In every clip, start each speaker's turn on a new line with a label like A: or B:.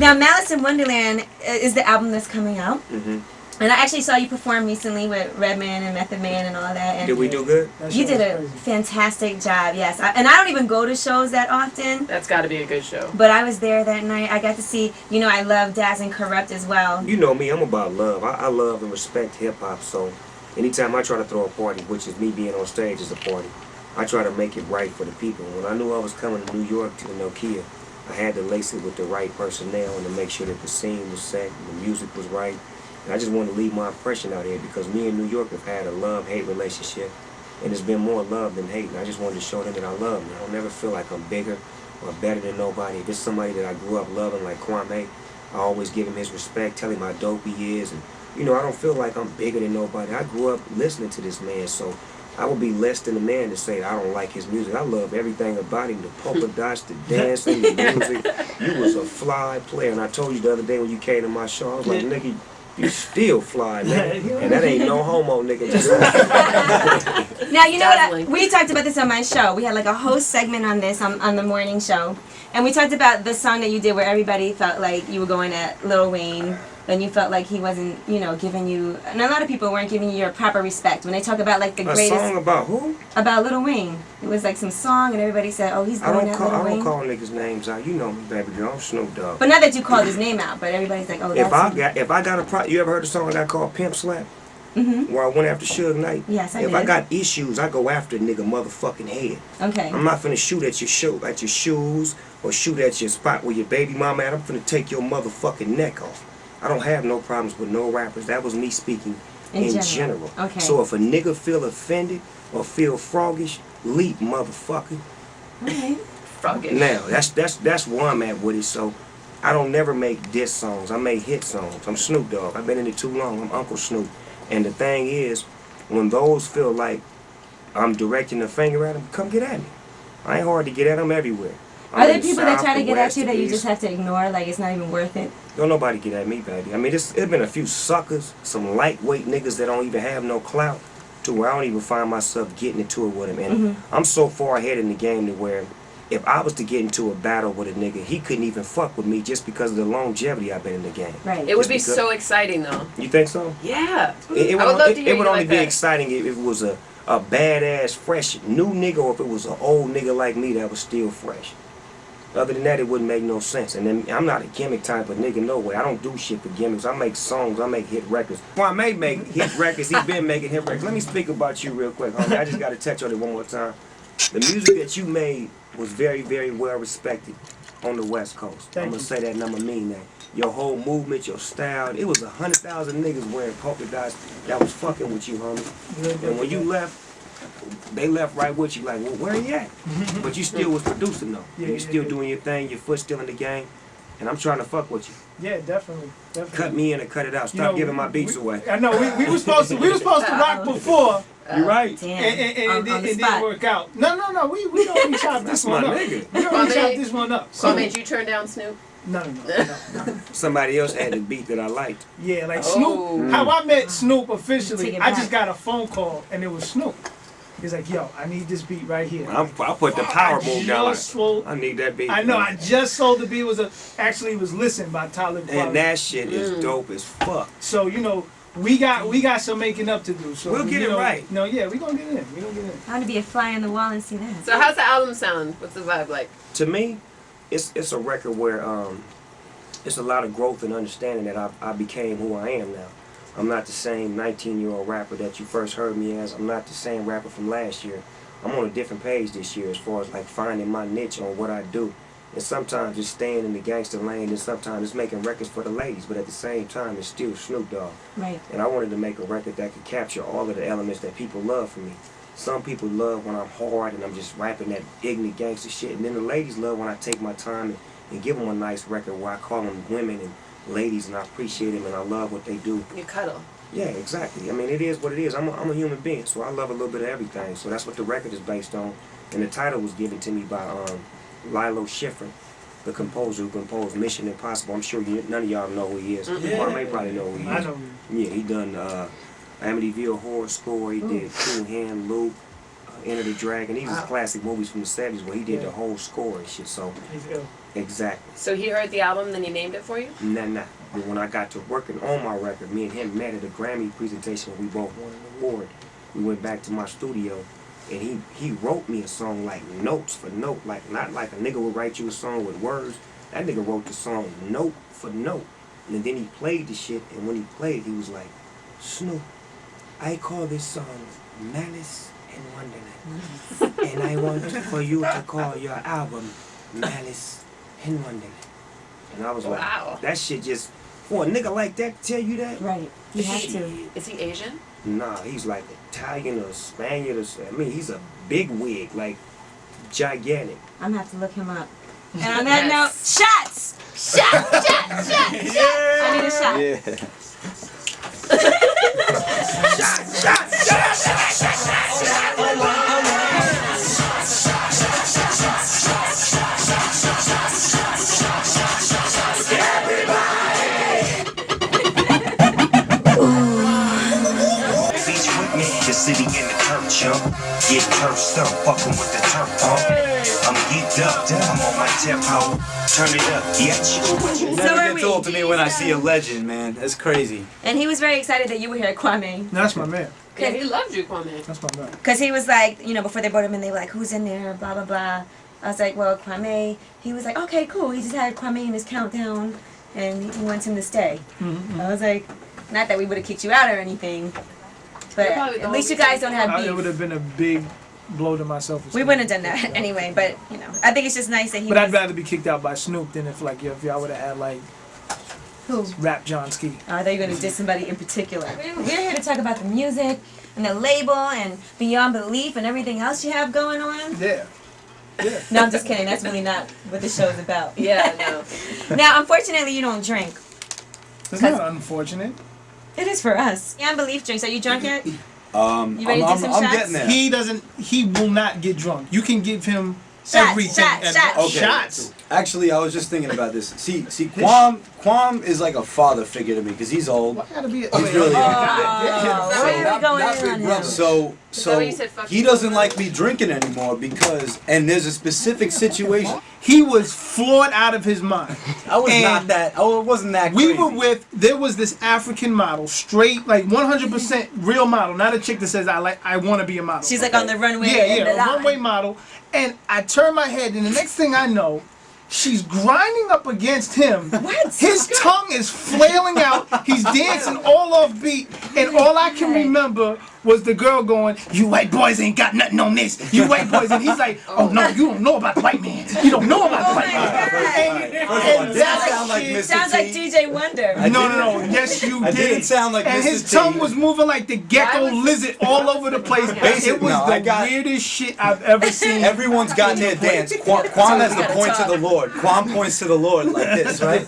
A: Now, Malice in Wonderland is the album that's coming out.
B: Mm-hmm.
A: And I actually saw you perform recently with Redman and Method Man and all that. And
B: did we do good?
A: You did a fantastic job, yes. And I don't even go to shows that often.
C: That's got to be a good show.
A: But I was there that night. I got to see, I love Daz and Corrupt as well.
B: You know me, I'm about love. I love and respect hip-hop, so anytime I try to throw a party, which is me being on stage is a party, I try to make it right for the people. When I knew I was coming to New York to the Nokia, I had to lace it with the right personnel and to make sure that the scene was set and the music was right. And I just wanted to leave my impression out here because me and New York have had a love-hate relationship, and it's been more love than hate. And I just wanted to show them that I love them. I don't never feel like I'm bigger or better than nobody. If it's somebody that I grew up loving, like Kwame, I always give him his respect, tell him how dope he is. And, I don't feel like I'm bigger than nobody. I grew up listening to this man, so I would be less than a man to say I don't like his music. I love everything about him, the polka dots, the dancing, the music. You was a fly player, and I told you the other day when you came to my show, I was like, nigga, you still fly, nigga. And that ain't no homo, nigga.
A: Now, you know what? We talked about this on my show. We had like a host segment on this on the morning show. And we talked about the song that you did where everybody felt like you were going at Lil Wayne. And you felt like he wasn't, giving you, and a lot of people weren't giving you your proper respect. When they talk about like the greatest.
B: A song about who?
A: About Lil Wayne. It was like some song and everybody said, oh, he's going at Lil Wayne.
B: I don't call niggas names out. You know me, baby girl. I'm Snoop Dogg.
A: But not that you called his name out, but everybody's like, oh, that's
B: If I got you ever heard a song I got called Pimp Slap?
A: Mm-hmm.
B: Where I went after Suge Knight?
A: Yes, I did.
B: If I got issues, I go after a nigga motherfucking head.
A: Okay.
B: I'm not finna shoot at your shoes or shoot at your spot where your baby mama at. I'm finna take your motherfucking neck off. I don't have no problems with no rappers. That was me speaking in general.
A: Okay.
B: So if a nigga feel offended or feel froggish, leap, motherfucker.
A: Okay.
C: Froggish.
B: Now, that's where I'm at with it. So I don't never make diss songs. I make hit songs. I'm Snoop Dogg. I've been in it too long. I'm Uncle Snoop. And the thing is, when those feel like I'm directing the finger at them, come get at me. I ain't hard to get at them everywhere.
A: Are there people that try to get at you that you just have to ignore, like it's not even worth it?
B: Don't nobody get at me, baby. I mean, it's been a few suckers, some lightweight niggas that don't even have no clout, to where I don't even find myself getting into it with them. And I'm so far ahead in the game to where if I was to get into a battle with a nigga, he couldn't even fuck with me just because of the longevity I've been in the game.
A: Right.
C: It would be so exciting, though.
B: You think so?
C: Yeah.
B: It
C: I would love to hear
B: it would
C: you
B: only
C: like
B: be
C: that.
B: exciting if it was a badass, fresh, new nigga, or if it was an old nigga like me that was still fresh. Other than that, it wouldn't make no sense. And then I'm not a gimmick type of nigga, no way. I don't do shit for gimmicks. I make songs. I make hit records. Kwame make hit records. He been making hit records. Let me speak about you real quick, homie. I just got to touch on it one more time. The music that you made was very, very well respected on the West Coast. I'm going to say that and I'm going to mean that. Your whole movement, your style, it was 100,000 niggas wearing polka dots that was fucking with you, homie. And when you left, they left right with you like, well, where he at? But you still was producing though. You still doing your thing, your foot still in the game. And I'm trying to fuck with you.
D: Yeah, definitely.
B: Cut me in and cut it out. Stop giving my beats away.
D: I know, we were supposed to rock before.
B: You're right.
A: Damn.
D: And it didn't work out. No, we don't chop this one up.
B: Nigga.
D: We don't chop this one up.
C: So made you turn down Snoop?
D: No.
B: Somebody else had the beat that I liked.
D: Yeah, like Snoop. How I met Snoop officially, I just got a phone call and it was Snoop. He's like, yo, I need this beat right here.
B: I put the power move down. I need that beat.
D: I know, I just sold the beat. Actually, it was Listened by Tyler.
B: And that shit is dope as fuck.
D: So, we got some making up to do. So
B: we'll get it right.
D: No, yeah, we gonna get it in. We gonna get it in.
A: I want to be a fly on the wall and see that.
C: So how's the album sound? What's the vibe like?
B: To me, it's a record where it's a lot of growth and understanding that I became who I am now. I'm not the same 19-year-old rapper that you first heard me as. I'm not the same rapper from last year. I'm on a different page this year as far as like finding my niche on what I do. And sometimes it's staying in the gangster lane, and sometimes it's making records for the ladies, but at the same time it's still Snoop Dogg.
A: Right.
B: And I wanted to make a record that could capture all of the elements that people love from me. Some people love when I'm hard and I'm just rapping that ignorant gangster shit, and then the ladies love when I take my time and give them a nice record where I call them women and ladies, and I appreciate them and I love what they do.
C: You cuddle.
B: Yeah, exactly. I mean, it is what it is. I'm a human being, so I love a little bit of everything. So that's what the record is based on. And the title was given to me by Lilo Schifrin, the composer who composed Mission Impossible. I'm sure none of y'all know who he is. Kwame probably know who he is.
D: I know.
B: Yeah, he done Amityville Horror Score. He did Cool Hand Luke. Enter the Dragon. These are classic movies from the 70s where he did the whole score and shit. So
D: He's ill.
B: exactly.
C: So he heard the album, then he named it for you?
B: Nah. But when I got to working on my record, me and him met at a Grammy presentation where we both won an award. We went back to my studio, and he wrote me a song like notes for note, like not like a nigga would write you a song with words. That nigga wrote the song note for note, and then he played the shit. And when he played, he was like, "Snoop, I call this song Malice and Wonderland, and I want for you to call your album Malice and Wonderland." And I was like,
C: Wow.
B: that shit just, for a nigga like that to tell you that?
A: Right. You have to.
C: Is he Asian?
B: Nah, he's like Italian or Spaniard or something. I mean, he's a big wig, like gigantic.
A: I'm gonna have to look him up. And on that note, shots! Shots! I need a shot.
E: Yeah.
B: The city in the turf jump, get turfed up, fucking with the turf pump. I'm geeked up, I'm on my tempo, turn it up,
E: It
A: So
E: never
A: are
E: gets
A: we.
E: old to me when I see a legend, man. That's crazy.
A: And he was very excited that you were here, Kwame.
D: That's my man.
C: Yeah, he loved you, Kwame.
D: That's my man.
A: Because he was like, you know, before they brought him in, they were like, who's in there, blah, blah, blah. I was like, well, Kwame. He was like, okay, cool. He just had Kwame in his countdown, and he wants him to stay. I was like, not that we would have kicked you out or anything, but
C: probably
A: at least you guys don't have
D: It would
A: beef.
D: have been a big blow to my self-esteem.
A: We wouldn't have done that anyway, but, you know, I think it's just nice that he
D: But I'd
A: was...
D: rather be kicked out by Snoop than if y'all would have had like
A: Who?
D: Rap John Ski.
A: I thought you were going to diss somebody in particular. We're here to talk about the music and the label and Beyond Belief and everything else you have going on.
D: Yeah. Yeah.
A: No, I'm just kidding. That's really not what the show's about.
C: Yeah, no.
A: Now, unfortunately, you don't drink.
D: It's not unfortunate.
A: It is for us. Beyond Belief drinks. Are you drunk yet? You ready
E: I'm
A: to do some shots?
E: getting there.
D: He will not get drunk. You can give him
A: Shots,
D: everything.
A: shots.
E: Okay.
D: Shots.
E: Actually, I was just thinking about this. See, Kwame is like a father figure to me because he's old.
D: Why gotta be?
E: He's really old.
A: Why are we going in on him?
E: So
C: that what you said, fuck
E: he
C: you?
E: doesn't like me drinking anymore because, and there's a specific situation.
D: He was floored out of his mind.
E: I was
D: And
E: not that. Oh, it wasn't that.
D: We
E: crazy.
D: were there was this African model, straight, like 100% real model, not a chick that says I want to be a model.
A: She's like on the runway.
D: Yeah,
A: in the
D: a
A: line.
D: runway model. And I turn my head, and the next thing I know, she's grinding up against him.
A: What?
D: His tongue is flailing out. He's dancing all off beat, and all I can remember was the girl going, "You white boys ain't got nothing on this. You white boys," and he's like, "Oh no, you don't know about the white man. You don't know about the white man."
E: First of all, it didn't sound like Mr.
A: Sounds like
E: T.
A: DJ Wonder.
D: No. Yes, you
E: I
D: did.
E: didn't sound like
D: And
E: Mr.
D: his
E: T.
D: tongue was moving like the gecko
C: Why was-
D: lizard all over the place.
E: Basic-
D: It was
E: no,
D: the
E: I got-
D: weirdest shit I've ever seen.
E: Everyone's got their dance. Kwame has the point to the Lord. Kwame points to the Lord like this, right?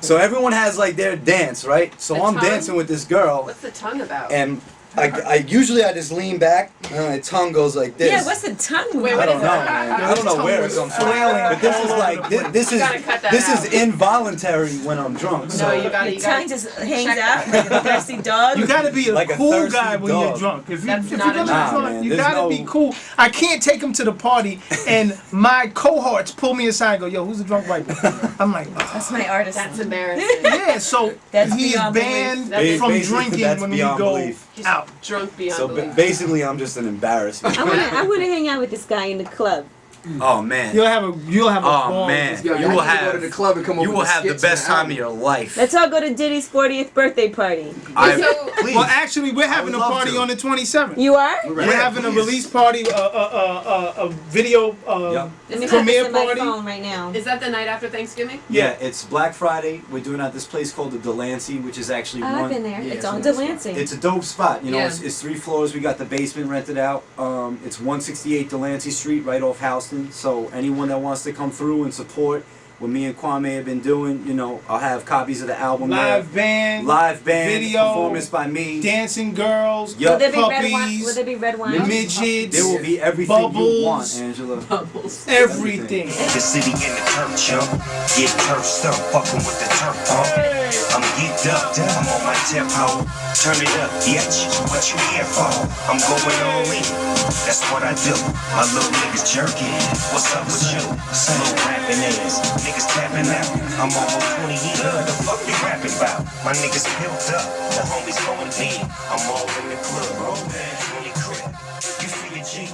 E: So everyone has like their dance, right? So
C: The
E: I'm
C: tongue?
E: dancing with this girl,
C: What's the tongue about?
E: and I usually I just lean back, and my tongue goes like this.
A: Yeah, what's the tongue?
C: Wait,
E: I
C: what
E: don't
C: is
E: know,
C: that?
E: man. I don't know where it comes from. But this is like this is
C: gotta cut that out.
E: involuntary when I'm drunk. So
C: No, you gotta.
A: Your tongue just hangs out like a thirsty dog.
D: You gotta be a
E: Like a
D: cool
E: thirsty
D: guy when you're
E: dog.
D: drunk. If
C: That's
D: you're
C: not
D: gonna
C: a
D: be
E: Nah,
D: drunk,
E: man,
D: you
E: there's
D: gotta
E: no-
D: be cool. I can't take him to the party and my cohorts pull me aside and go, "Yo, who's the drunk white boy?" I'm like, "Ugh."
A: That's my artist.
C: That's embarrassing.
D: Yeah, so
A: That's
D: he is
A: beyond belief.
D: banned
C: That's
D: from
E: basically-
D: drinking
E: that's
D: when we
E: beyond
D: go
E: belief.
D: out.
C: Drunk beyond
E: So
C: belief.
E: basically, I'm just an embarrassment.
A: I wanna hang out with this guy in the club.
E: Oh man.
D: You'll have a
E: Oh
D: ball.
E: man.
F: Yo,
E: You
F: you
E: will
F: will have to
E: have
F: go to the club and come up
E: you
F: with
E: will
F: the
E: have the
F: skits and
E: best time of
F: album.
E: your life.
A: Let's all go to Diddy's 40th birthday party.
E: Please.
D: Well, actually, we're having a
E: would love
D: party
E: to.
D: on the 27th.
A: You are?
D: We're
E: Yeah,
D: having a
E: please.
D: release party, a video
E: Yep.
A: Let me put
D: premiere
A: this in my
D: party.
A: phone right now.
C: Is that the night after Thanksgiving?
E: Yeah, it's Black Friday. We're doing it at this place called the Delancey, which is actually
A: Oh,
E: one.
A: I've been there.
E: Yeah,
A: It's
E: so
A: on
E: that's
A: Delancey.
E: It's a dope spot. You know,
C: Yeah.
E: it's 3 floors. We got the basement rented out. It's 168 Delancey Street, right off Houston. So anyone that wants to come through and support what me and Kwame have been doing. You know, I'll have copies of the album
D: Live
E: there.
D: band,
E: Live band,
D: video,
E: performance by me.
D: dancing girls,
E: Yup.
A: Will there be red wine?
D: puppies,
A: Will there be red wine?
D: midgets,
E: There will be everything
D: Bubbles.
E: you want, Angela.
C: Bubbles.
D: everything.
F: The city in the turf jump, get turf stuff, fucking with the turf pump. I'm geeked up, I'm on my tempo. Turn it up, bitch. What you here for? I'm going all in. That's what I do. My little niggas jerking. What's up with you? Slow rapping ass. Niggas tapping out. I'm almost 20 years. What the fuck you rapping about? My niggas built up. The homies going in. I'm all in the club. Roll back, 20 crib. You feel your G.